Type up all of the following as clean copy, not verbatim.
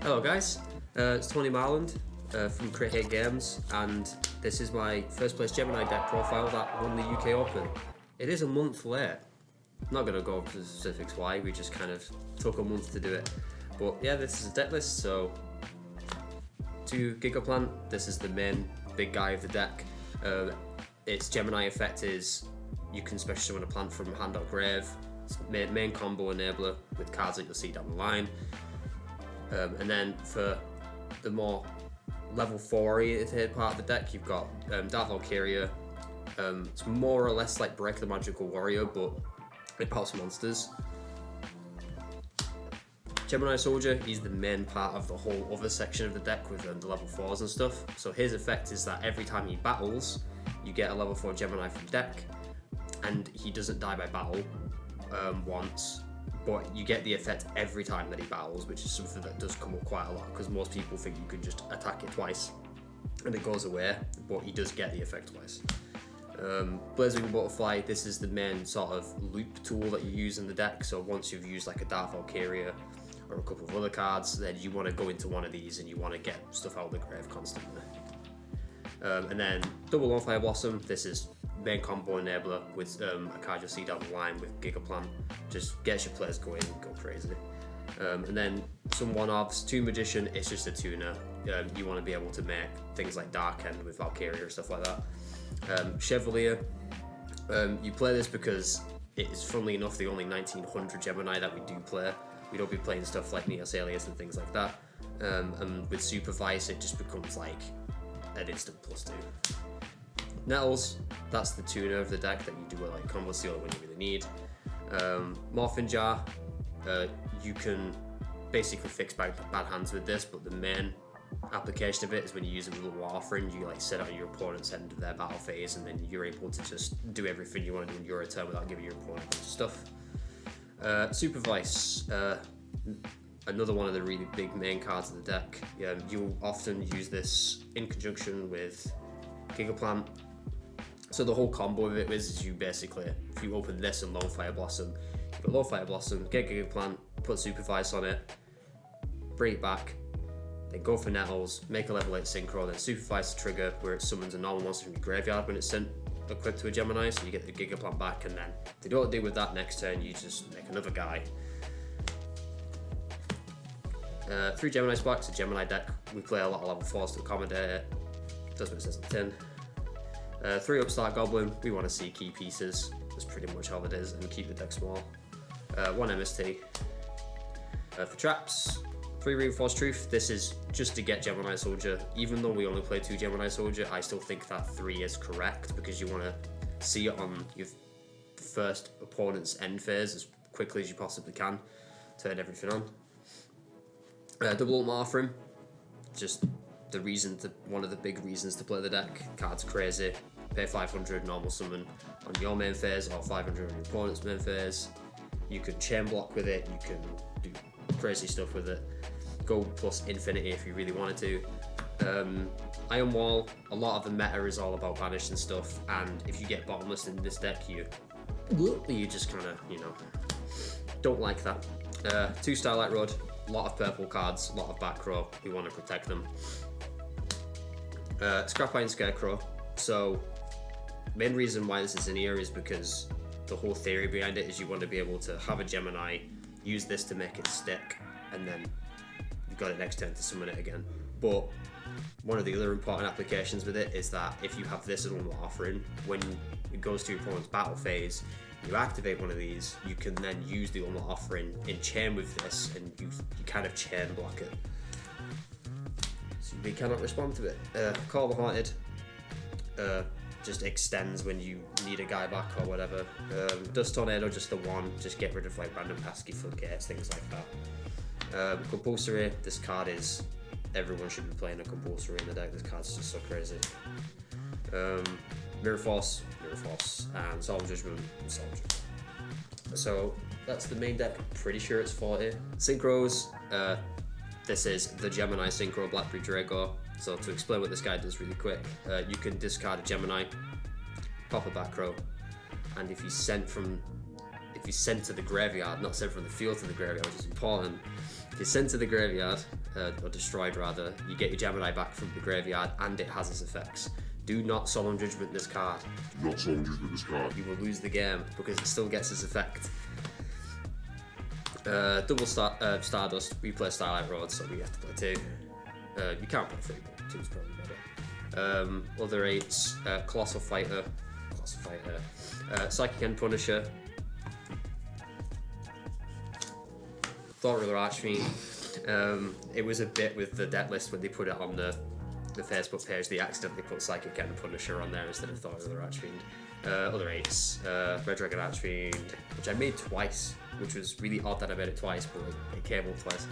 Hello guys, it's Tony Marland from Crit Hit Games, and this is my first place Gemini deck profile that won the UK Open. It is a month late. I'm not going to go into the specifics why, we just kind of took a month to do it. But yeah, this is a deck list, so 2 Gigaplant, this is the main big guy of the deck. Its Gemini effect is you can special summon a plant from hand or grave. It's main combo enabler with cards that you'll see down the line. And then for the more level 4 oriented part of the deck, you've got Dark Valkyria. It's more or less like Break the Magical Warrior, but it pops monsters. Gemini Soldier, he's the main part of the whole other section of the deck with the level 4s and stuff. So his effect is that every time he battles, you get a level 4 Gemini from deck, and he doesn't die by battle once, but you get the effect every time that he battles, which is something that does come up quite a lot, because most people think you can just attack it twice and it goes away, but he does get the effect twice. Blazing Butterfly, this is the main sort of loop tool that you use in the deck, so once you've used like a Dark Valkyria or a couple of other cards, then you want to go into one of these and you want to get stuff out of the grave constantly. And then Double on Fire Blossom, this is main combo enabler with a card you'll see down the line with Gigaplant. Just gets your players going, go crazy. And then some one-offs. Tomb Magician, it's just a tuner. You want to be able to make things like Dark End with Valkyria or stuff like that. Chevalier, you play this because it is, funnily enough, the only 1900 Gemini that we do play. We don't be playing stuff like Neos Alias and things like that. And with Super Vice, it just becomes like an instant +2. Nettles, that's the tuner of the deck that you do like combo seal when you really need. Morphin Jar, you can basically fix bad hands with this, but the main application of it is when you use a little offering, you like set out your opponent's end of their battle phase, and then you're able to just do everything you want to do in your turn without giving your opponent a bunch of stuff. Super Vice, another one of the really big main cards of the deck. You'll often use this in conjunction with Gigaplant. So the whole combo of it is you basically, if you open this and Lone Fire Blossom, you got Lone Fire Blossom, get Gigaplant, put Super Vice on it, bring it back, then go for Nettles, make a level 8 synchro, then Super Vice trigger where it summons a normal monster from your graveyard when it's sent equipped to a Gemini, so you get the Gigaplant back, and then if they don't deal with that next turn, you just make another guy. 3 Gemini Sparks, a Gemini deck. We play a lot of level 4s to accommodate it. That's what it says on the tin. 3 Upstart Goblin, we want to see key pieces. That's pretty much all it is, and keep the deck small. 1 MST. For traps, 3 Reinforced Truth. This is just to get Gemini Soldier. Even though we only play 2 Gemini Soldier, I still think that 3 is correct, because you want to see it on your first opponent's end phase as quickly as you possibly can. Turn everything on. Double Ultimate Offering, just one of the big reasons to play the deck. Card's crazy. Pay 500, normal summon on your main phase, or 500 on your opponent's main phase. You can chain block with it, you can do crazy stuff with it. Go plus infinity if you really wanted to. Iron Wall, a lot of the meta is all about banish and stuff, and if you get bottomless in this deck, you just kind of, don't like that. 2 Starlight Road, a lot of purple cards, a lot of back row, we want to protect them. Scrap Iron Scarecrow, so main reason why this is in here is because the whole theory behind it is you want to be able to have a Gemini, use this to make it stick, and then you've got it next turn to summon it again. But one of the other important applications with it is that if you have this as an offering, when it goes to your opponent's battle phase, you activate one of these, you can then use the ultimate offering in chain with this, and you kind of chain block it. So we cannot respond to it. Call the Haunted, just extends when you need a guy back or whatever. Dust Tornado, just the one, just get rid of like random pesky floodgates, things like that. Compulsory, this card is, everyone should be playing a compulsory in the deck. This card's just so crazy. Mirror Force, and Solemn Judgment, Solemn Judgment. So that's the main deck. Pretty sure it's 40. Synchros, this is the Gemini Synchro Blackberry Drago. So to explain what this guy does really quick, you can discard a Gemini, pop a back row, and if if you sent to the graveyard, not sent from the field to the graveyard, which is important. If you're sent to the graveyard, or destroyed rather, you get your Gemini back from the graveyard and it has its effects. Do not Solemn Judgment this card. Do not Solemn Judgment this card. You will lose the game because it still gets its effect. Double Stardust, we play Starlight Road, so we have to play 2. You can't play 3, but 2 is probably better. Other 8s, Colossal Fighter, Psychic End Punisher, Thought Ruler Archfiend. It was a bit with the deck list when they put it on the Facebook page, they accidentally put Psychic End Punisher on there instead of Thought Ruler Archfiend. Other 8s, Red Dragon Archfiend, which I made twice, which was really odd that I made it twice, but it came up twice.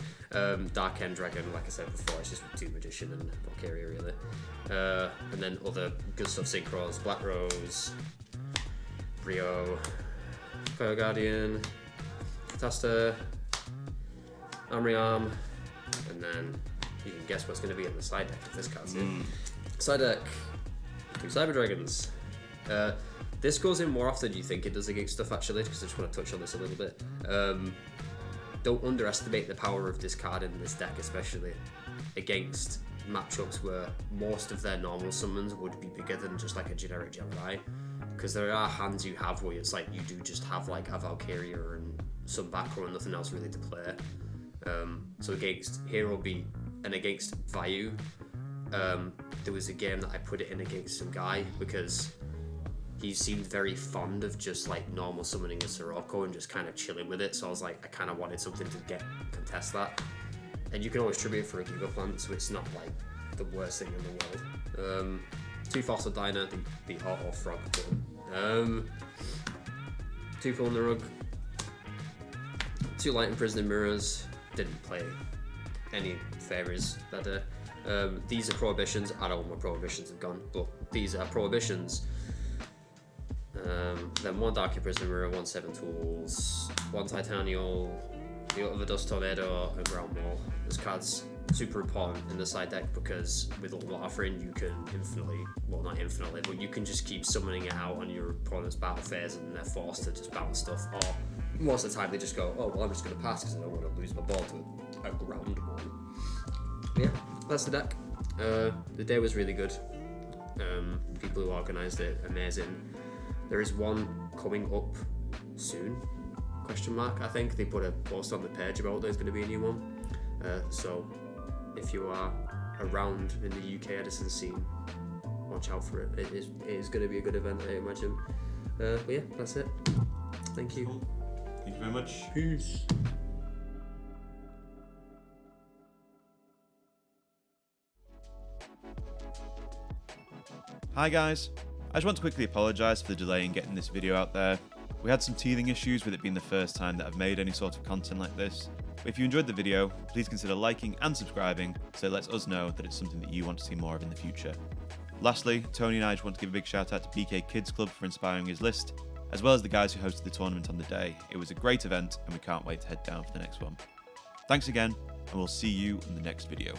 Dark End Dragon, like I said before, it's just with 2 Magician and Valkyria really. And then other good stuff, Synchros, Black Rose, Brio, Fire Guardian, Catasta, Amriarm, and then you can guess what's going to be in the side deck if this card's in. Side deck, 2 Cyber Dragons. This goes in more often than you think it does against stuff actually, because I just want to touch on this a little bit. Don't underestimate the power of this card in this deck, especially against matchups where most of their normal summons would be bigger than just like a generic Gemini, because there are hands you have where it's like you do just have like a Valkyria and some back row and nothing else really to play. So against Hero Beat and against Vayu, there was a game that I put it in against some guy because he seemed very fond of just like normal summoning a Sirocco and just kind of chilling with it, so I was like, I kind of wanted something to contest that. And you can always tribute for a Gigaplant, so it's not like the worst thing in the world. 2 Fossil Diner, the Auto Frog one. 2 Pull in the Rug. 2 Light Imprisoning Mirrors. Didn't play any fairies that day. These are prohibitions. I don't know what prohibitions have gone, but these are prohibitions. Then 1 Dark Imprisoning Mirror, 1 7 Tools, 1 Titanial, the other Dust Tornado, and Ground Maul. This card's super important in the side deck because with Ultimate Offering you can infinitely, well not infinitely, but you can just keep summoning it out on your opponent's battle phase and they're forced to just bounce stuff, or most of the time they just go, oh well I'm just going to pass because I don't want to lose my ball to a Ground Maul. Yeah, that's the deck. The day was really good. People who organised it, amazing. There is one coming up soon, question mark. I think they put a post on the page about there's going to be a new one. So if you are around in the UK EDISON scene, watch out for it. It is going to be a good event, I imagine. But yeah, that's it. Thank you. Cool. Thank you very much. Peace. Hi guys, I just want to quickly apologise for the delay in getting this video out there. We had some teething issues with it being the first time that I've made any sort of content like this. But if you enjoyed the video, please consider liking and subscribing so it lets us know that it's something that you want to see more of in the future. Lastly, Tony and I just want to give a big shout out to BK Kids Club for inspiring his list, as well as the guys who hosted the tournament on the day. It was a great event and we can't wait to head down for the next one. Thanks again, and we'll see you in the next video.